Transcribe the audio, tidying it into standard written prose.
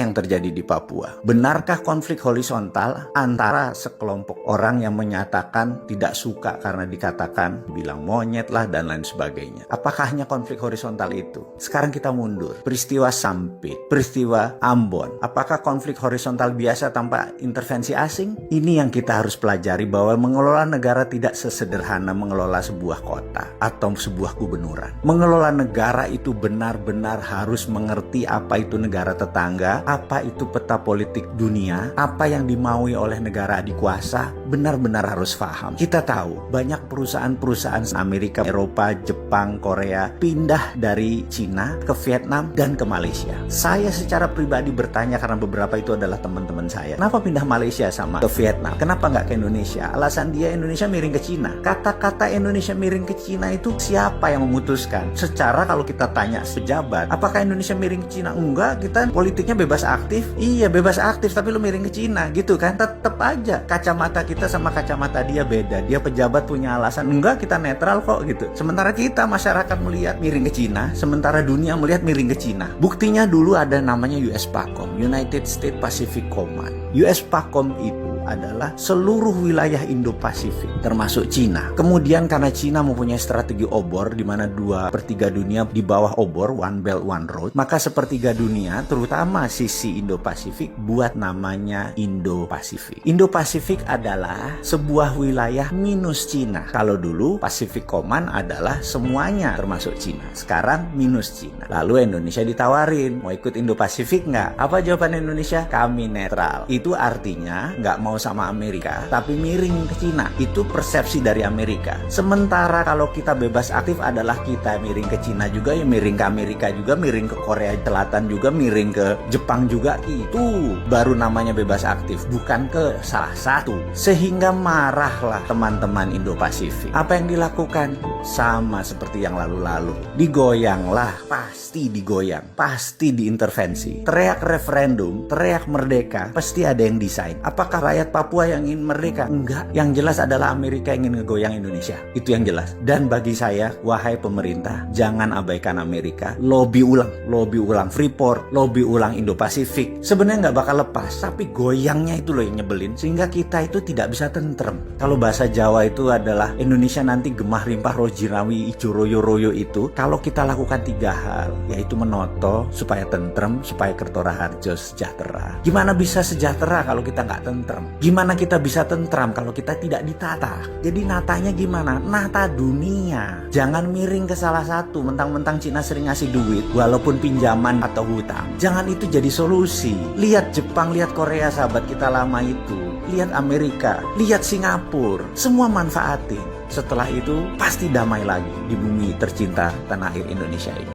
yang terjadi di Papua. Benarkah konflik horizontal antara sekelompok orang yang menyatakan tidak suka karena dikatakan bilang monyet lah dan lain sebagainya? Apakah hanya konflik horizontal itu? Sekarang kita mundur. Peristiwa Sampit, peristiwa Ambon. Apakah konflik horizontal biasa tanpa intervensi asing? Ini yang kita harus pelajari, bahwa mengelola negara tidak sesederhana mengelola sebuah kota atau sebuah gubernuran. Mengelola negara itu benar-benar harus mengerti apa itu negara tetangga, apa itu peta politik dunia, apa yang dimaui oleh negara adikuasa, benar-benar harus paham. Kita tahu banyak perusahaan-perusahaan Amerika, Eropa, Jepang, Korea pindah dari Cina ke Vietnam dan ke Malaysia. Saya secara pribadi bertanya, karena beberapa itu adalah teman-teman saya, kenapa pindah Malaysia sama ke Vietnam? Kenapa nggak ke Indonesia? Alasan dia Indonesia miring ke Cina. Kata-kata Indonesia miring ke Cina itu siapa yang memutuskan? Secara kalau kita tanya pejabat, apakah Indonesia miring ke Cina? Enggak, kita politiknya bebas aktif. Iya bebas aktif, tapi lu miring ke Cina gitu kan. Tetep aja kacamata kita sama kacamata dia beda. Dia pejabat punya alasan, enggak kita netral kok gitu. Sementara kita masyarakat melihat miring ke Cina, sementara dunia melihat miring ke Cina. Buktinya dulu ada namanya US PACOM, United States Pacific Command. US PACOM itu adalah seluruh wilayah Indo-Pasifik termasuk Cina. Kemudian karena Cina mempunyai strategi obor di mana 2/3 dunia di bawah obor, One Belt One Road, maka sepertiga dunia terutama sisi Indo-Pasifik buat namanya Indo-Pasifik. Indo-Pasifik adalah sebuah wilayah minus Cina. Kalau dulu Pacific Command adalah semuanya termasuk Cina. Sekarang minus Cina. Lalu Indonesia ditawarin, mau ikut Indo-Pasifik nggak? Apa jawaban Indonesia? Kami netral. Itu artinya nggak mau sama Amerika, tapi miring ke Cina. Itu persepsi dari Amerika. Sementara kalau kita bebas aktif adalah kita miring ke Cina juga, ya miring ke Amerika juga, miring ke Korea Selatan juga, miring ke Jepang juga. Itu baru namanya bebas aktif, bukan ke salah satu. Sehingga marahlah teman-teman Indo-Pasifik. Apa yang dilakukan? Sama seperti yang lalu-lalu. Digoyanglah, pasti digoyang, pasti diintervensi. Teriak referendum, teriak merdeka, pasti ada yang desain. Apakah rakyat Papua yang ingin merdeka? Enggak. Yang jelas adalah Amerika ingin ngegoyang Indonesia. Itu yang jelas. Dan bagi saya, wahai pemerintah, jangan abaikan Amerika. Lobby ulang Freeport, lobby ulang Indo-Pasifik. Sebenarnya nggak bakal lepas, tapi goyangnya itu loh yang nyebelin. Sehingga kita itu tidak bisa tentrem. Kalau bahasa Jawa itu adalah Indonesia nanti gemah rimpah rojirawi ijo royo-royo itu. Kalau kita lakukan 3 hal, yaitu menoto supaya tentrem, supaya Kertora Harjo sejahtera. Gimana bisa sejahtera kalau kita nggak tentrem? Gimana kita bisa tentram kalau kita tidak ditata? Jadi natanya gimana? Nata dunia. Jangan miring ke salah satu. Mentang-mentang Cina sering ngasih duit, walaupun pinjaman atau hutang. Jangan itu jadi solusi. Lihat Jepang, lihat Korea, sahabat kita lama itu. Lihat Amerika, lihat Singapura. Semua manfaatin. Setelah itu pasti damai lagi di bumi tercinta tanah air Indonesia ini.